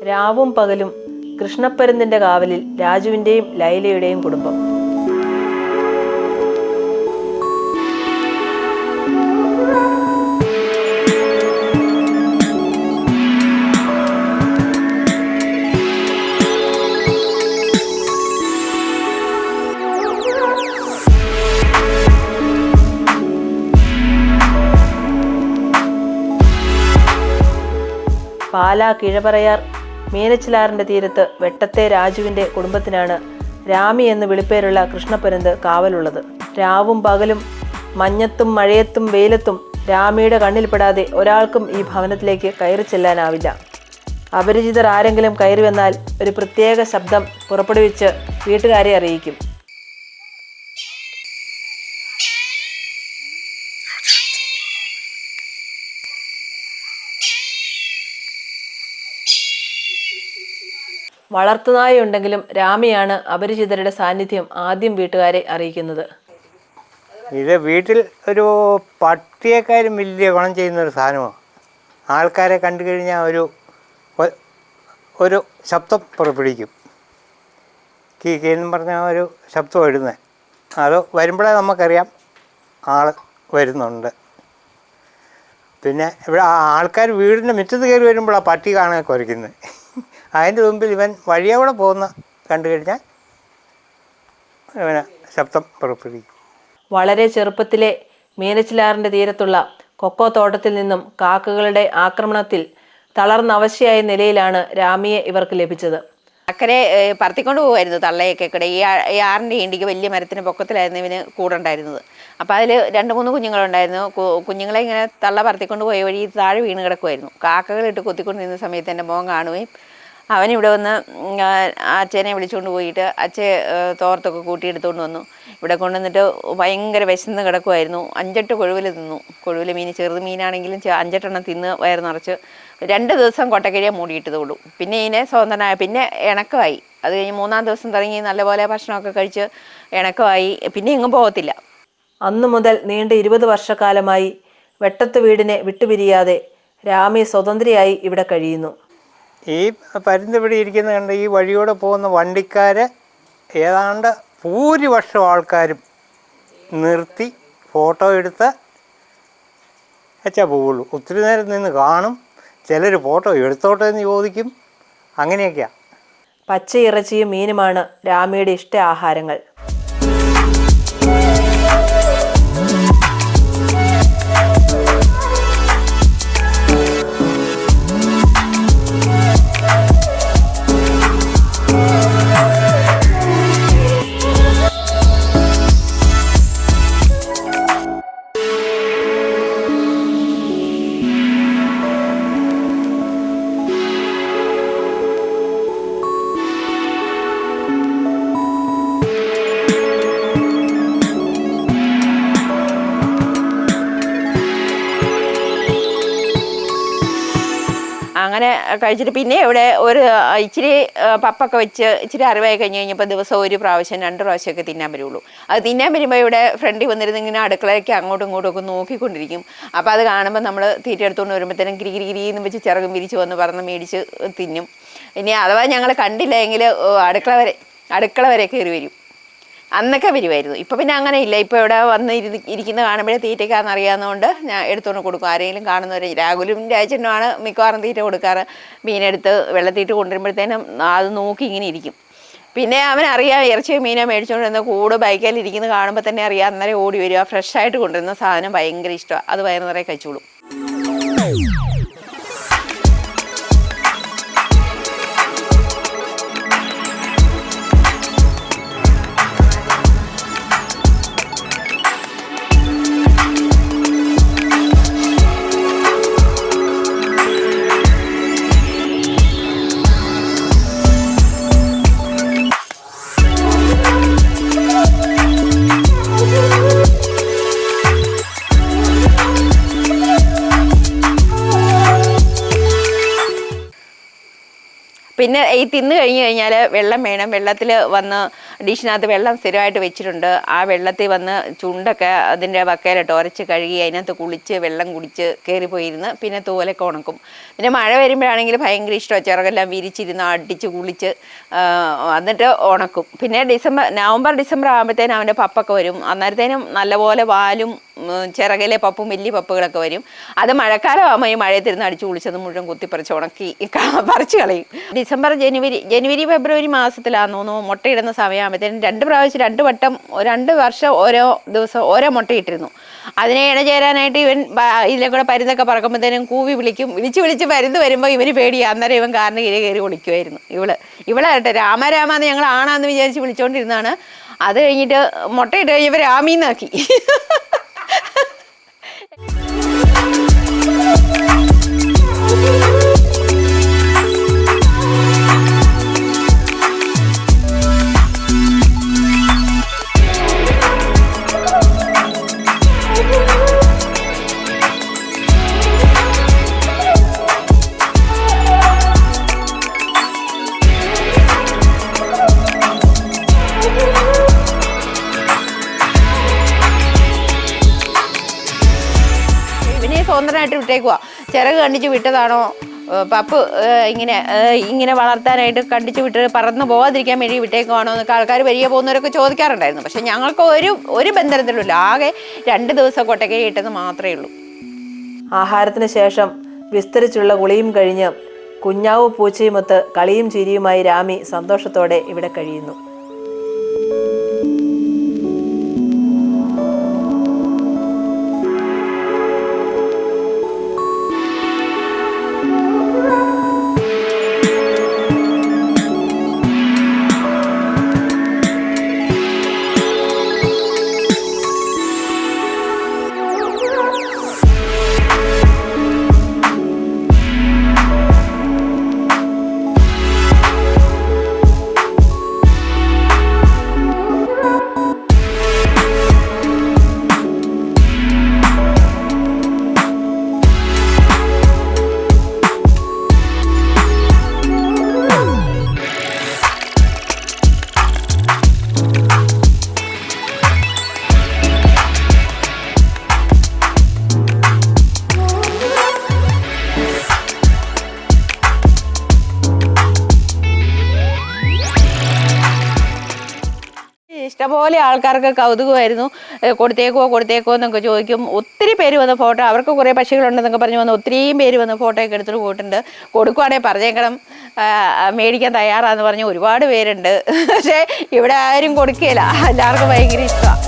രാവും പകലും കൃഷ്ണപ്പരുന്തിന്റെ കാവലിൽ രാജുവിന്റെയും ലൈലയുടെയും കുടുംബം. പാലാ കിഴപറയാർ മീനച്ചിലാറിന്റെ തീരത്ത് വെട്ടത്തെ രാജുവിന്റെ കുടുംബത്തിനാണ് രാമി എന്ന് വിളിപ്പേരുള്ള കൃഷ്ണപ്പരുന്ത് കാവലുള്ളത്. രാവും പകലും മഞ്ഞത്തും മഴയത്തും വെയിലത്തും രാമിയുടെ കണ്ണിൽപ്പെടാതെ ഒരാൾക്കും ഈ ഭവനത്തിലേക്ക് കയറി ചെല്ലാനാവില്ല. അപരിചിതർ ആരെങ്കിലും കയറി വന്നാൽ ഒരു പ്രത്യേക ശബ്ദം പുറപ്പെടുവിച്ച് വീട്ടുകാരെ അറിയിക്കും. വളർത്തുനായ ഉണ്ടെങ്കിലും രാമിയാണ് അപരിചിതരുടെ സാന്നിധ്യം ആദ്യം വീട്ടുകാരെ അറിയിക്കുന്നത്. ഇത് വീട്ടിൽ ഒരു പട്ടിയേക്കാരും വലിയ ഗുണം ചെയ്യുന്നൊരു സാധനമാണ്. ആൾക്കാരെ കണ്ടു കഴിഞ്ഞാൽ ഒരു ശബ്ദം പുറപ്പെടുവിക്കും. കീന്ന് പറഞ്ഞാൽ ഒരു ശബ്ദം ഇടുന്നത്. അത് വരുമ്പോഴേ നമുക്കറിയാം ആൾ വരുന്നുണ്ട്. പിന്നെ ഇവിടെ ആൾക്കാർ വീടിൻ്റെ മുറ്റത്ത് കയറി വരുമ്പോഴാണ് പട്ടി കാണാൻ കുരയ്ക്കുന്നത്. അതിൻ്റെ മുമ്പിൽ ഇവൻ വഴിയോടെ പോകുന്ന കണ്ടു കഴിഞ്ഞാൽ ഇവന് ശബ്ദം പുറപ്പെടുവിക്കും. വളരെ ചെറുപ്പത്തിലെ മീനച്ചിലാറിൻ്റെ തീരത്തുള്ള കൊക്കോ തോട്ടത്തിൽ നിന്നും കാക്കകളുടെ ആക്രമണത്തിൽ തളർന്ന അവശയായ നിലയിലാണ് രാമിയെ ഇവർക്ക് ലഭിച്ചത്. അക്കരെ പറത്തിക്കൊണ്ട് പോകുമായിരുന്നു തള്ളയൊക്കെ കൂടെ. ഈ ആറിൻ്റെ ഇണ്ടിക്ക് വലിയ മരത്തിന് പൊക്കത്തിലായിരുന്നു ഇവന് കൂടെ ഉണ്ടായിരുന്നത്. അപ്പോൾ അതിൽ 2-3 കുഞ്ഞുങ്ങളുണ്ടായിരുന്നു. കുഞ്ഞുങ്ങളെ ഇങ്ങനെ തള്ള പറത്തിക്കൊണ്ട് പോയ വഴി താഴെ വീണ് കിടക്കുമായിരുന്നു. കാക്കകളിട്ട് കൊത്തിക്കൊണ്ടിരുന്ന സമയത്ത് എൻ്റെ മോൻ കാണുകയും അവനിവിടെ വന്ന് അച്ഛനെ വിളിച്ചുകൊണ്ട് പോയിട്ട് അച്ഛൻ തോർത്തൊക്കെ കൂട്ടിയെടുത്തുകൊണ്ട് വന്നു. ഇവിടെ കൊണ്ടുവന്നിട്ട് ഭയങ്കര വിശന്ന് കിടക്കുമായിരുന്നു. 5-8 കൊഴുവിൽ തിന്നു. കൊഴുവിൽ മീൻ ചെറുത് മീനാണെങ്കിലും 5-8 തിന്ന് വയറ് നിറച്ച് 2 ദിവസം കൊട്ടക്കിഴിയെ മൂടിയിട്ടതുള്ളൂ. പിന്നെ ഇതിനെ സ്വതന്ത്രനായ പിന്നെ ഇണക്കമായി. അത് കഴിഞ്ഞ് 3-ാം ദിവസം തുടങ്ങി നല്ലപോലെ ഭക്ഷണമൊക്കെ കഴിച്ച് ഇണക്കമായി. പിന്നെ എങ്ങും പോകത്തില്ല. അന്നു മുതൽ നീണ്ട 20 വർഷക്കാലമായി വെട്ടത്ത് വീടിനെ വിട്ടുപിരിയാതെ രാമി സ്വതന്ത്രയായി ഇവിടെ കഴിയുന്നു. ഈ പരുന്ത് ഇവിടെ ഇരിക്കുന്ന കണ്ട് ഈ വഴിയോടെ പോകുന്ന വണ്ടിക്കാർ ഏതാണ്ട് ഭൂരിപക്ഷം ആൾക്കാരും നിർത്തി ഫോട്ടോ എടുത്ത് വെച്ചാൽ പോവുള്ളൂ. ഒത്തിരി നേരം നിന്ന് കാണും. ചിലർ ഫോട്ടോ എടുത്തോട്ടെ എന്ന് ചോദിക്കും. അങ്ങനെയൊക്കെയാണ്. പച്ചയിറച്ചിയും മീനുമാണ് രാമിയുടെ ഇഷ്ട ആഹാരങ്ങൾ. അങ്ങനെ കഴിച്ചിട്ട് പിന്നെ ഇവിടെ ഒരു ഇച്ചിരി പപ്പൊക്കെ വെച്ച് ഇച്ചിരി അറിവായി കഴിഞ്ഞ് കഴിഞ്ഞപ്പോൾ ദിവസം 1 പ്രാവശ്യം 2 പ്രാവശ്യമൊക്കെ തിന്നാൻ വരുള്ളൂ. അത് തിന്നാൻ വരുമ്പോൾ ഇവിടെ ഫ്രണ്ടിൽ വന്നിരുന്ന് ഇങ്ങനെ അടുക്കളയ്ക്ക് അങ്ങോട്ടും ഇങ്ങോട്ടും ഒക്കെ നോക്കിക്കൊണ്ടിരിക്കും. അപ്പോൾ അത് കാണുമ്പോൾ നമ്മൾ തീറ്റ എടുത്തുകൊണ്ട് വരുമ്പോഴത്തേനും ഗിരിന്ന് വെച്ച് ചിറകും വിരിച്ച് വന്ന് പറന്ന് മേടിച്ച് തിന്നും. ഇനി അഥവാ ഞങ്ങൾ കണ്ടില്ല എങ്കിൽ അടുക്കള വരെ കയറി വരും. അന്നൊക്കെ വരുമായിരുന്നു. ഇപ്പോൾ പിന്നെ അങ്ങനെ ഇല്ല. ഇപ്പോൾ ഇവിടെ വന്ന് ഇരിക്കുന്ന കാണുമ്പോഴേ തീറ്റയ്ക്കാന്ന് അറിയാവുന്നതുകൊണ്ട് ഞാൻ എടുത്തുകൊണ്ട് കൊടുക്കും. ആരെങ്കിലും കാണുന്നവരെ രാഹുലും രാജനുമാണ് മിക്കവാറും തീറ്റ കൊടുക്കാറ്. മീനെടുത്ത് വെള്ളത്തീറ്റ് കൊണ്ടുവരുമ്പോഴത്തേനും അത് നോക്കി ഇങ്ങനെ ഇരിക്കും. പിന്നെ അവനറിയാം ഇറച്ചിയോ മീനോ മേടിച്ചുകൊണ്ടിരുന്ന കൂട് ബൈക്കിൽ ഇരിക്കുന്നത് കാണുമ്പോൾ തന്നെ അറിയാം. അന്നേരം ഓടി വരിക. ഫ്രഷായിട്ട് കൊണ്ടുവരുന്ന സാധനം ഭയങ്കര ഇഷ്ടമാണ്. അത് വയറ് നിറയെ കഴിച്ചോളും. പിന്നെ ഈ തിന്ന് കഴിഞ്ഞ് കഴിഞ്ഞാൽ വെള്ളം വേണം. വെള്ളത്തിൽ വന്ന് ഡിഷിനകത്ത് വെള്ളം സ്ഥിരമായിട്ട് വെച്ചിട്ടുണ്ട്. ആ വെള്ളത്തിൽ വന്ന് ചുണ്ടൊക്കെ അതിൻ്റെ വക്കയിലിട്ട് ഉരച്ച് കഴുകി അതിനകത്ത് കുളിച്ച് വെള്ളം കുടിച്ച് കയറിപ്പോയിരുന്ന് പിന്നെ തോലൊക്കെ ഉണക്കും. പിന്നെ മഴ വരുമ്പോഴാണെങ്കിൽ ഭയങ്കര ഇഷ്ടമാണ് ചിറകെല്ലാം വിരിച്ചിരുന്ന് അടിച്ച് കുളിച്ച് എന്നിട്ട് ഉണക്കും. പിന്നെ നവംബർ ഡിസംബർ ആകുമ്പോഴത്തേനും അവൻ്റെ പപ്പൊക്കെ വരും. അന്നേരത്തേനും നല്ലപോലെ വാലും ചിറകിലെ പപ്പും വലിയ പപ്പുകളൊക്കെ വരും. അത് മഴക്കാലമാകുമ്പോൾ ഈ മഴയത്തിരുന്ന് അടിച്ചു കുളിച്ചത് മുഴുവൻ കുത്തിപ്പറിച്ച് ഉണക്കി പറിച്ച് കളയും. ഡിസംബർ ജനുവരി ഫെബ്രുവരി മാസത്തിലാണെന്ന് തോന്നുന്നു മുട്ടയിടുന്ന സമയമാകുമ്പോഴത്തേനും 2 പ്രാവശ്യം 2 വർഷം ഓരോ ദിവസം ഓരോ മുട്ടയിട്ടിരുന്നു. അതിനെ ഇണചേരാനായിട്ട് ഇവൻ ഇതിലെ കൂടെ പരുന്തൊക്കെ പറക്കുമ്പോഴത്തേനും കൂവി വിളിച്ച് പരുന്ത് വരുമ്പോൾ ഇവന് പേടിയാണ്. അന്നേരം ഇവൻ കാറിന് കയറി ഒളിക്കുമായിരുന്നു. ഇവളായിട്ട് രാമാന്ന് ഞങ്ങൾ ആണാന്ന് വിചാരിച്ച് വിളിച്ചുകൊണ്ടിരുന്നതാണ്. അത് കഴിഞ്ഞിട്ട് മുട്ടയിട്ട് കഴിഞ്ഞപ്പോൾ രാമീന്നാക്കി. സ്വന്തമായിട്ട് വിട്ടേക്കുവാ. ചിറക് കണ്ടിച്ച് വിട്ടതാണോ പപ്പ് ഇങ്ങനെ വളർത്താനായിട്ട് കണ്ടിച്ച് വിട്ട് പറന്ന് പോകാതിരിക്കാൻ വേണ്ടി വിട്ടേക്കുവാണോ എന്നൊക്കെ ആൾക്കാർ വരിക പോകുന്നവരൊക്കെ ചോദിക്കാറുണ്ടായിരുന്നു. പക്ഷെ ഞങ്ങൾക്ക് ഒരു ബന്ധനത്തിലുമില്ല. ആകെ 2 ദിവസം കൊട്ടയ്ക്ക് ഇട്ടെന്ന് മാത്രമേ ഉള്ളൂ. ആഹാരത്തിന് ശേഷം വിസ്തരിച്ചുള്ള കുളിയും കഴിഞ്ഞ് കുഞ്ഞാവു പൂച്ചയുമൊത്ത് കളിയും ചിരിയുമായി രാമി സന്തോഷത്തോടെ ഇവിടെ കഴിയുന്നു. ഇഷ്ടംപോലെ ആൾക്കാർക്ക് കൗതുകമായിരുന്നു. കൊടുത്തേക്കോ എന്നൊക്കെ ചോദിക്കും. ഒത്തിരി പേര് വന്ന് ഫോട്ടോ, അവർക്ക് കുറേ പക്ഷികളുണ്ടെന്നൊക്കെ പറഞ്ഞ് വന്ന് ഒത്തിരിയും പേര് വന്ന് ഫോട്ടോയൊക്കെ എടുത്തിട്ട് പോയിട്ടുണ്ട്. കൊടുക്കുവാണെങ്കിൽ പറഞ്ഞേക്കണം, മേടിക്കാൻ തയ്യാറാന്ന് പറഞ്ഞ് ഒരുപാട് പേരുണ്ട്. പക്ഷേ ഇവിടെ ആരും കൊടുക്കുകയില്ല. എല്ലാവർക്കും ഭയങ്കര ഇഷ്ടമാണ്.